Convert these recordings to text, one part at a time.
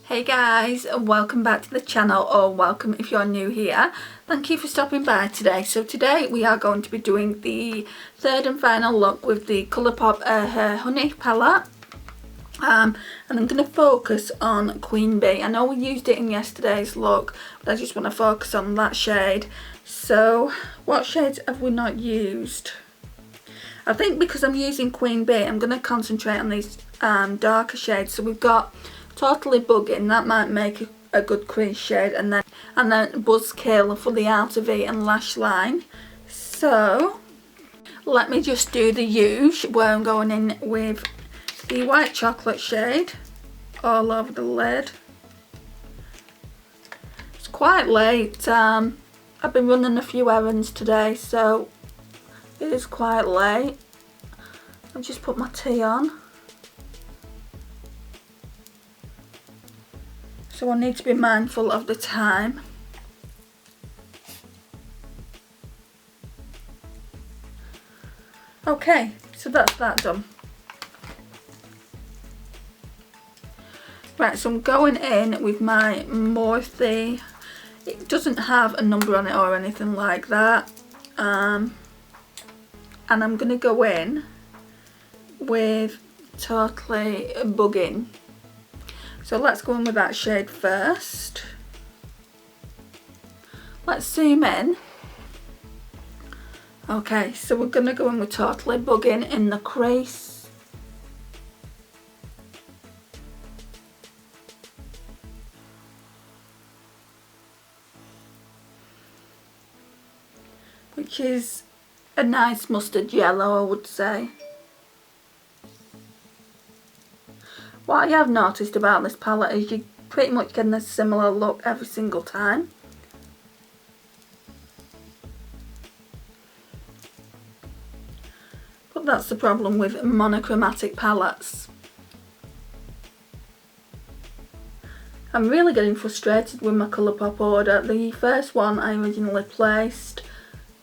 Hey guys, and welcome back to the channel, or welcome if you're new here. Thank you for stopping by today. So today we are going to be doing the third and final look with the Colourpop Honey palette. And I'm going to focus on Queen Bee. I know we used it in yesterday's look, but I just want to focus on that shade. So what shades have we not used? I think because I'm using Queen Bee, I'm going to concentrate on these darker shades. So we've got Totally Bugging, that might make a good crease shade, and then Buzzkill for the outer V and lash line. So let me just do the usual, where I'm going in with the white chocolate shade all over the lid. It's quite late. I've been running a few errands today, so it is quite late. I've just put my tea on. So I need to be mindful of the time. Okay, so that's that done. Right, so I'm going in with my Morphe. It doesn't have a number on it or anything like that. And I'm going to go in with Totally Bugging. So let's go in with that shade first. Let's zoom in. Okay, so we're going to go in with Totally Bugging in the crease. Which is a nice mustard yellow, I would say. What I have noticed about this palette is you pretty much get a similar look every single time. But that's the problem with monochromatic palettes. I'm really getting frustrated with my Colourpop order. The first one I originally placed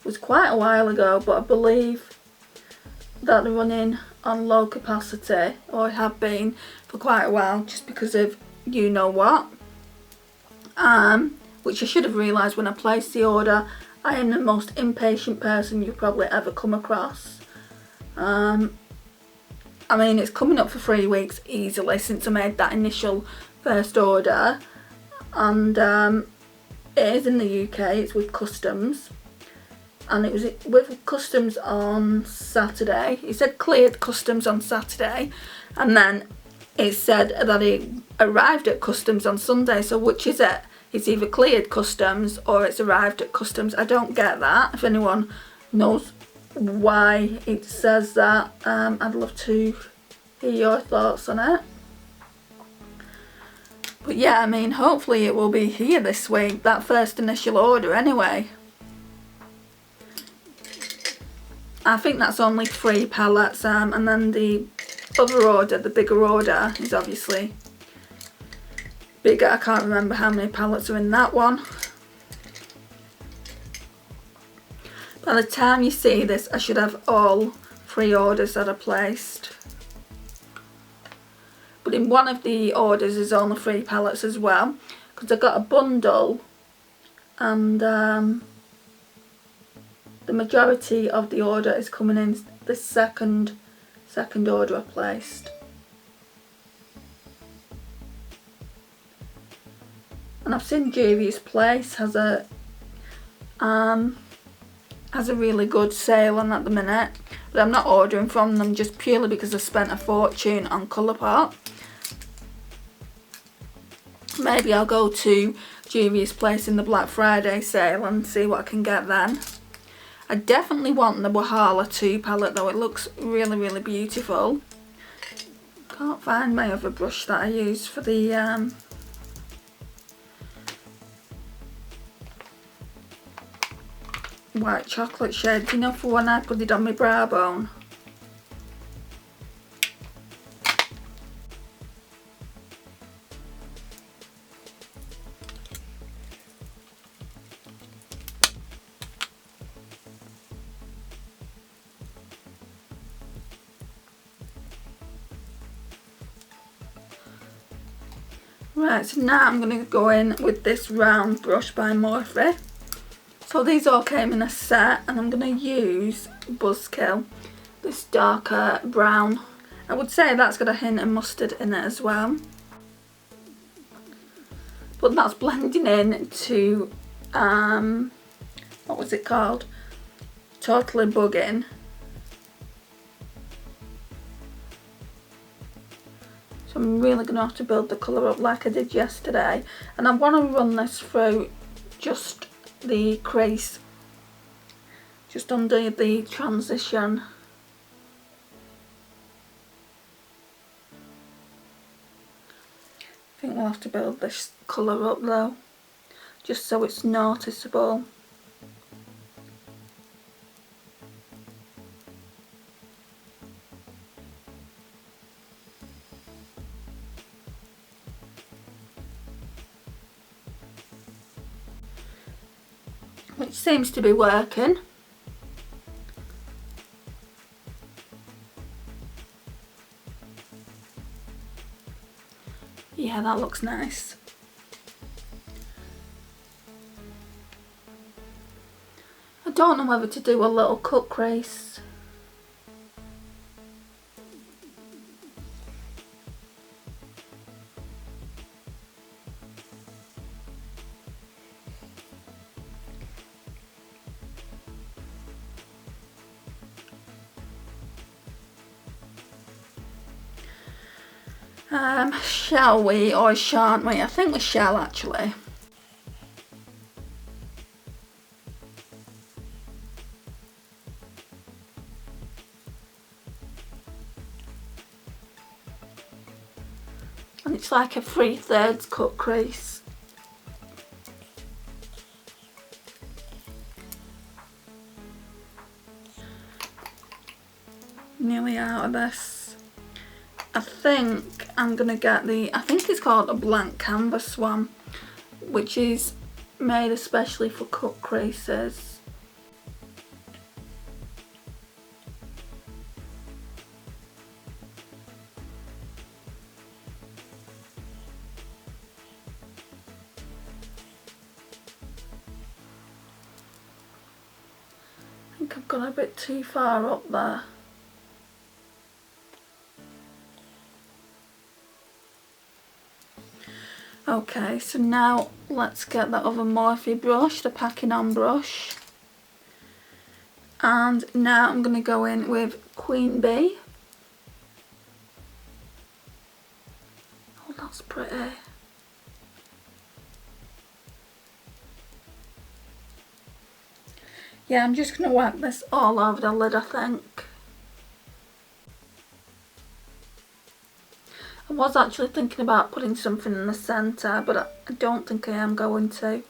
was quite a while ago, but I believe that they're running on low capacity, or have been for quite a while, just because of you know what. Which I should have realised when I placed the order. I am the most impatient person you've probably ever come across. I mean, it's coming up for 3 weeks easily since I made that initial first order, and it is in the UK, it's with customs. And it was with customs on Saturday. It said cleared customs on Saturday, and then it said that it arrived at customs on Sunday. So which is it? It's either cleared customs or it's arrived at customs. I don't get that. If anyone knows why it says that, I'd love to hear your thoughts on it. But yeah, I mean, hopefully it will be here this week, that first initial order anyway. I think that's only 3 palettes, and then the other order, the bigger order, is obviously bigger. I can't remember how many palettes are in that one. By the time you see this, I should have all 3 orders that I placed. But in one of the orders is only 3 palettes as well, because I got a bundle, and the majority of the order is coming in the second order I placed. And I've seen Juvia's Place has a really good sale on at the minute, but I'm not ordering from them just purely because I spent a fortune on Colourpop. Maybe I'll go to Juvia's Place in the Black Friday sale and see what I can get then. I definitely want the Wahala 2 palette though, it looks really, really beautiful. Can't find my other brush that I use for the white chocolate shade, you know, for when I put it on my brow bone. Right, so now I'm going to go in with this round brush by Morphe. So these all came in a set, and I'm going to use Buzzkill, this darker brown. I would say that's got a hint of mustard in it as well. But that's blending in to, what was it called? Totally Bugging. So I'm really going to have to build the colour up like I did yesterday. And I want to run this through just the crease, just under the transition. I think we'll have to build this colour up though, just so it's noticeable. Which seems to be working. Yeah, that looks nice. I don't know whether to do a little cut crease. Shall we or shan't we? I think we shall actually. And it's like a 3/3 cut crease. Nearly out of this. I think I'm gonna get I think it's called a blank canvas one, which is made especially for cut creases. I think I've gone a bit too far up there. Okay, so now let's get that other Morphe brush, the packing on brush. And now I'm going to go in with Queen Bee. Oh, that's pretty. Yeah, I'm just going to whack this all over the lid, I think. I was actually thinking about putting something in the centre, but I don't think I am going to.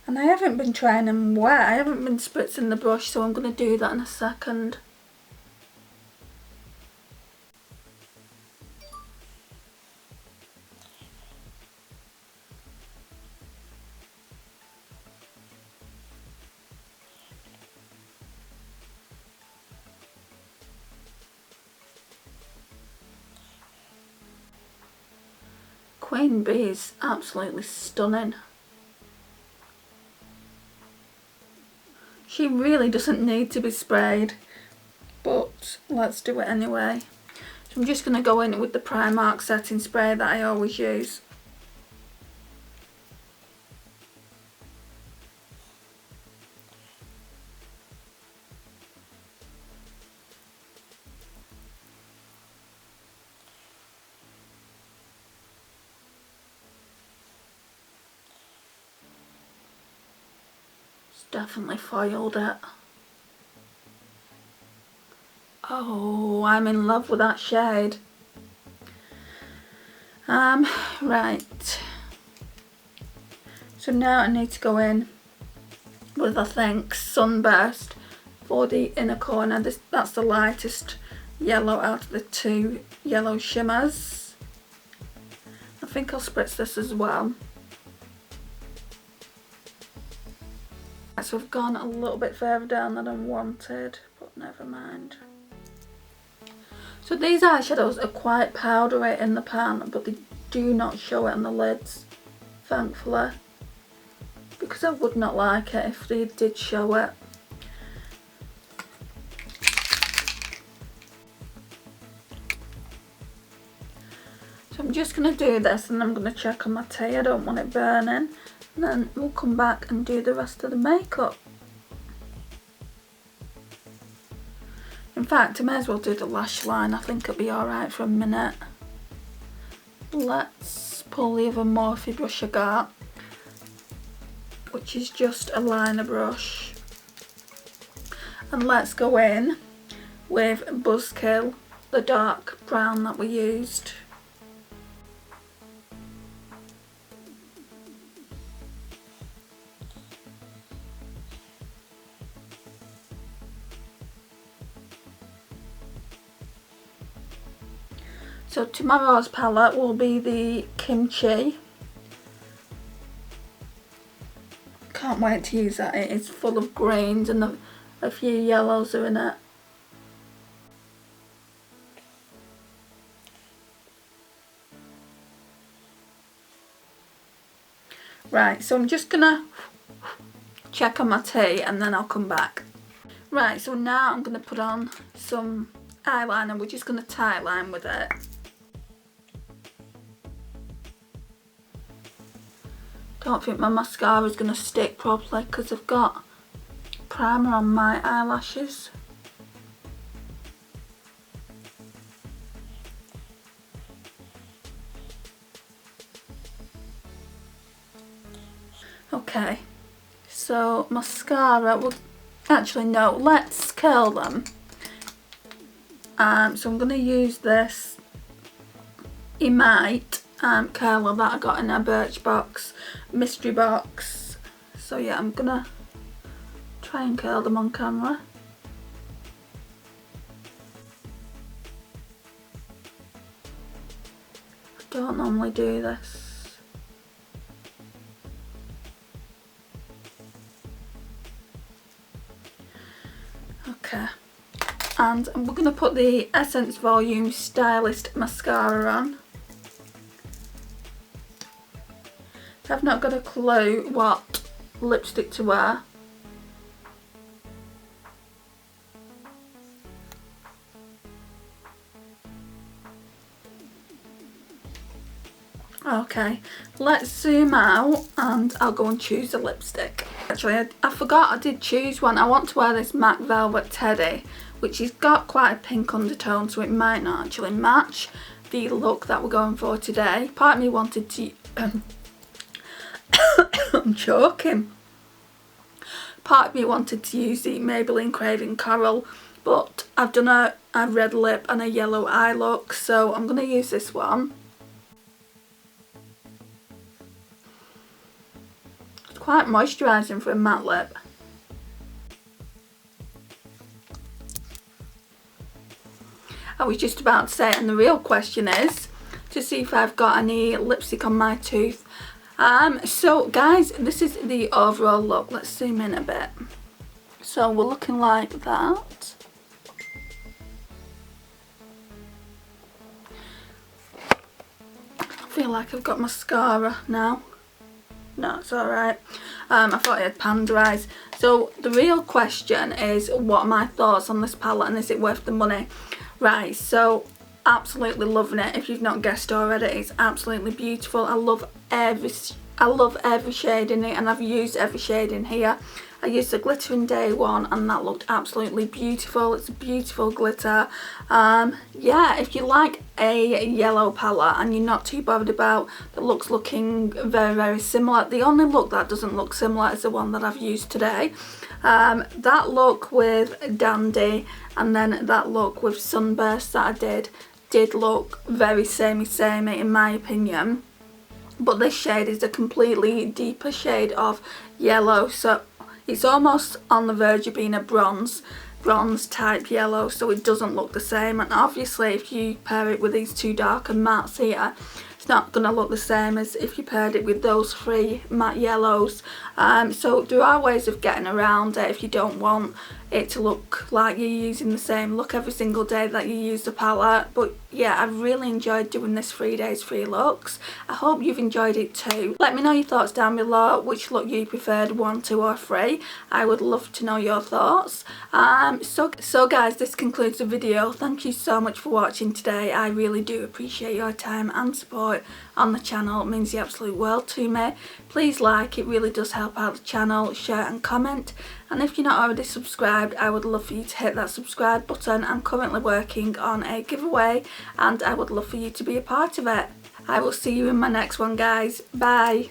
And I haven't been trying them wet, I haven't been spritzing the brush, so I'm going to do that in a second. Queen Bee is absolutely stunning. She really doesn't need to be sprayed, but let's do it anyway. So I'm just going to go in with the Primark setting spray that I always use. Definitely foiled it. Oh, I'm in love with that shade. Right. So now I need to go in with, I think, Sunburst for the inner corner. That's the lightest yellow out of the two yellow shimmers. I think I'll spritz this as well. So I've gone a little bit further down than I wanted, but never mind. So these eyeshadows are quite powdery in the pan, but they do not show it on the lids, thankfully, because I would not like it if they did show it. So I'm just going to do this and I'm going to check on my tea. I don't want it burning. And then we'll come back and do the rest of the makeup. In fact, I may as well do the lash line. I think it'll be alright for a minute. Let's pull the other Morphe brush I got, which is just a liner brush. And let's go in with Buzzkill, the dark brown that we used. So tomorrow's palette will be the Kimchi. Can't wait to use that. It is full of greens and a few yellows are in it. Right, so I'm just gonna check on my tea and then I'll come back. Right, so now I'm gonna put on some eyeliner. We're just gonna tight line with it. Don't think my mascara is going to stick properly because I've got primer on my eyelashes. Okay, so mascara, well actually no, let's curl them. So I'm going to use this Emite curler that I got in a Birchbox mystery box. So yeah, I'm gonna try and curl them on camera. I don't normally do this. Okay, and we're gonna put the Essence Volume Stylist mascara on. I've not got a clue what lipstick to wear. Okay, let's zoom out and I'll go and choose a lipstick. Actually, I forgot I did choose one. I want to wear this MAC Velvet Teddy, which has got quite a pink undertone, so it might not actually match the look that we're going for today. Part of me wanted to... I'm choking. Part of me wanted to use the Maybelline Craving Coral, but I've done a red lip and a yellow eye look, so I'm going to use this one. It's quite moisturising for a matte lip. I was just about to say, and the real question is to see if I've got any lipstick on my tooth. So guys, this is the overall look. Let's zoom in a bit. So we're looking like that. I feel like I've got mascara now. No, it's alright. I thought I had panda eyes. So the real question is, what are my thoughts on this palette and is it worth the money? Right, so absolutely loving it. If you've not guessed already, it's absolutely beautiful. I love every shade in it, and I've used every shade in here. I used the glitter in day one and that looked absolutely beautiful. It's a beautiful glitter. Yeah, if you like a yellow palette and you're not too bothered about the looks looking very, very similar, the only look that doesn't look similar is the one that I've used today. That look with Dandy and then that look with Sunburst that I did look very samey in my opinion. But this shade is a completely deeper shade of yellow, so it's almost on the verge of being a bronze. bronze type yellow, so it doesn't look the same. And obviously if you pair it with these two darker mattes here, it's not going to look the same as if you paired it with those three matte yellows. So there are ways of getting around it if you don't want it to look like you're using the same look every single day that you use the palette. But yeah, I've really enjoyed doing this 3 days 3 looks. I hope you've enjoyed it too. Let me know your thoughts down below, which look you preferred, 1, 2 or 3. I would love to know your thoughts. So guys, this concludes the video. Thank you so much for watching today. I really do appreciate your time and support on the channel. It means the absolute world to me. Please like, it really does help out the channel. Share and comment. And if you're not already subscribed, I would love for you to hit that subscribe button. I'm currently working on a giveaway and I would love for you to be a part of it. I will see you in my next one, guys. Bye.